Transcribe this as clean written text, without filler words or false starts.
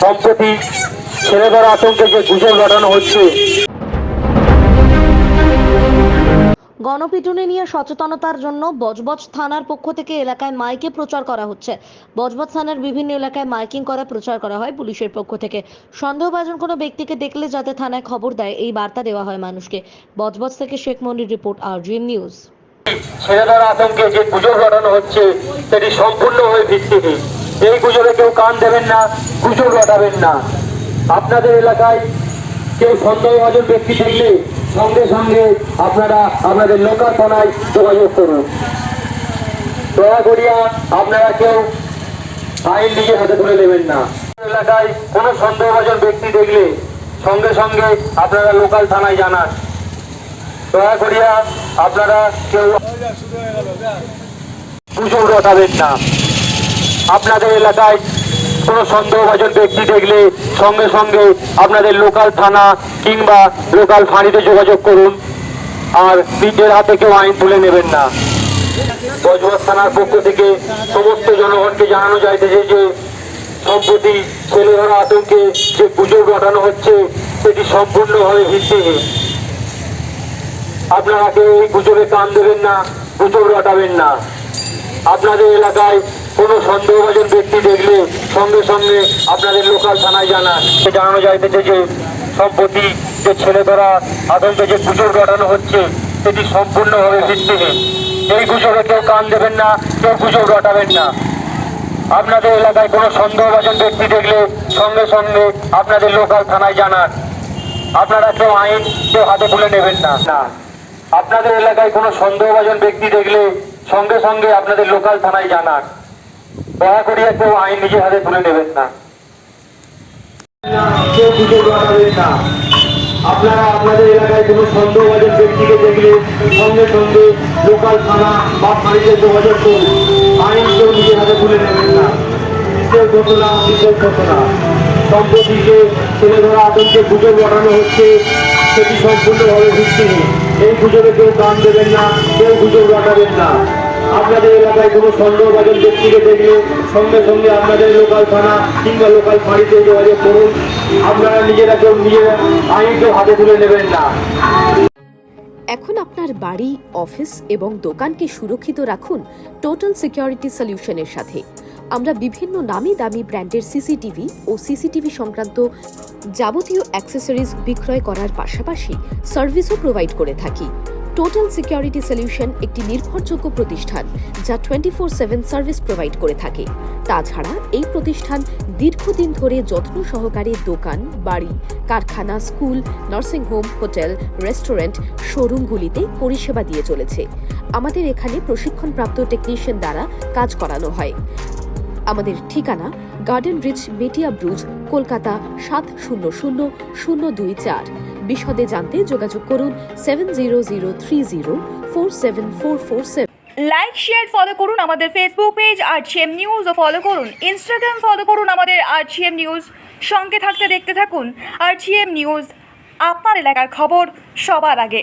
সম্প্রতি ছেলেদের আতঙ্কে যে গুজব রটানো হচ্ছে। গণপিটুনি নিয়ে সচেতনতার জন্য বজবজ থানার পক্ষ থেকে এলাকায় মাইকে প্রচার করা হচ্ছে। বজবজ থানার বিভিন্ন এলাকায় মাইকিং করা প্রচার করা হয় পুলিশের পক্ষ থেকে। সন্দেহভাজন কোনো ব্যক্তিকে দেখলে যাতে থানায় খবর দেয় এই বার্তা দেওয়া হয় মানুষকে। বজবজ থেকে শেখ মনির রিপোর্ট, RGN নিউজ। ছেলেদের আতঙ্কে যে গুজব রটানো হচ্ছে সেটি সম্পূর্ণভাবে ভিত্তিহীন। এই গুজবে কেউ কান দেবেন না, গুজব রটাবেন না। আপনাদের এলাকায় কেউ সন্দেহভাজন ব্যক্তি থাকলে সঙ্গে সঙ্গে আপনারা আপনাদের লোকাল থানায় যোগাযোগ করুন। দয়া করিয়া আপনারা কেউ আইন নিজের হাতে তুলে নেবেন না। এলাকায় কোনো সন্দেহভাজন ব্যক্তি দেখলে সঙ্গে সঙ্গে আপনারা লোকাল থানায় জানান। দয়া করিয়া আপনারা কেউ গুজব রটাবেন না। আপনাদের এলাকায় কোনো সন্দেহভাজন ব্যক্তি দেখলে সঙ্গে সঙ্গে আপনাদের লোকাল থানা কিংবা লোকাল ফাঁড়িতে যোগাযোগ করুন। আর নিজের হাতে কেউ আইন তুলে নেবেন না। বজবজ থানার পক্ষ থেকে সমস্ত জনগণকে জানানো যাইতেছে যে সম্প্রতি ছেলেধরা আতঙ্কে যে গুজব রটানো হচ্ছে সেটি সম্পূর্ণভাবে ভিত্তিহীন। আপনারা কেউ এই গুজবে কান দেবেন না, গুজব রটাবেন না। আপনাদের এলাকায় কোনো সন্দেহভাজন ব্যক্তি দেখলে সঙ্গে সঙ্গে আপনাদের লোকাল থানায় জানানো যাইতেছে যে সম্প্রতি যে ছেলেধরা আতঙ্কে যে গুজব রটানো হচ্ছে সেটি সম্পূর্ণভাবে ভিত্তিহীন। এই গুজবে কেউ কান দেবেন না, কেউ গুজব রটাবেন না। আপনাদের এলাকায় কোনো সন্দেহভাজন ব্যক্তি দেখলে সঙ্গে সঙ্গে আপনাদের লোকাল থানায় জানান। আপনারা কেউ আইন কেউ হাতে তুলে নেবেন না। আপনাদের এলাকায় কোনো সন্দেহভাজন ব্যক্তি দেখলে সঙ্গে সঙ্গে আপনাদের লোকাল থানায় জানান। দয়া করিয়া কেউ আইন নিজের হাতে তুলে নেবেন না, কেউ গুজব রটাবেন না। আপনারা আপনাদের এলাকায় কোনো সন্দেহভাজন ব্যক্তিকে দেখলে সঙ্গে সঙ্গে লোকাল থানা বা ফাঁড়িতে যোগাযোগ করুন। আইন কেউ নিজের হাতে তুলে নেবেন না। বিশেষ ঘটনা, বিশেষ ঘটনা। সম্প্রতি যে ছেলেধরা আতঙ্কে গুজব রটানো হচ্ছে সেটি সম্পূর্ণভাবে ভিত্তিহীন। এই গুজবে কেউ কান দেবেন না, কেউ গুজব রটাবেন না। আপনাদের এলাকায় কোনো সন্দেহভাজন ব্যক্তিকে দেখলে সঙ্গে সঙ্গে আপনাদের লোকাল থানা কিংবা লোকাল ফাঁড়িতে যোগাযোগ করুন। আপনারা নিজেরা কেউ নিজেরা আইন কেউ হাতে তুলে নেবেন না। এখন আপনার বাড়ি, অফিস এবং দোকানকে সুরক্ষিত রাখুন টোটাল সিকিউরিটি সলিউশনের সাথে। আমরা বিভিন্ন নামি দামি ব্র্যান্ডের সিসিটিভি ও সিসিটিভি সংক্রান্ত যাবতীয় অ্যাক্সেসরিজ বিক্রয় করার পাশাপাশি সার্ভিসও প্রোভাইড করে থাকি। টোটাল সিকিউরিটি সলিউশন একটি নির্ভরযোগ্য প্রতিষ্ঠান যা 24/7 সার্ভিস প্রোভাইড করে থাকে। তাছাড়া এই প্রতিষ্ঠান দীর্ঘদিন ধরে যত্ন সহকারে দোকান, বাড়ি, কারখানা, স্কুল, নার্সিংহোম, হোটেল, রেস্টুরেন্ট, শোরুমগুলিতে পরিষেবা দিয়ে চলেছে। আমাদের এখানে প্রশিক্ষণপ্রাপ্ত টেকনিশিয়ান দ্বারা কাজ করানো হয়। আমাদের ঠিকানা গার্ডেন রিচ, মেটিয়া ব্রুজ, কলকাতা 700024। বিশদে জানতে যোগাযোগ করুন 7003047447। লাইক, শেয়ার, ফলো করুন আমাদের ফেসবুক পেজ RGM নিউজ ও ফলো করুন ইনস্টাগ্রাম, ফলো করুন আমাদের RGM নিউজ। সঙ্গে থাকতে দেখতে থাকুন RGM নিউজ, আপনার এলাকার খবর সবার আগে।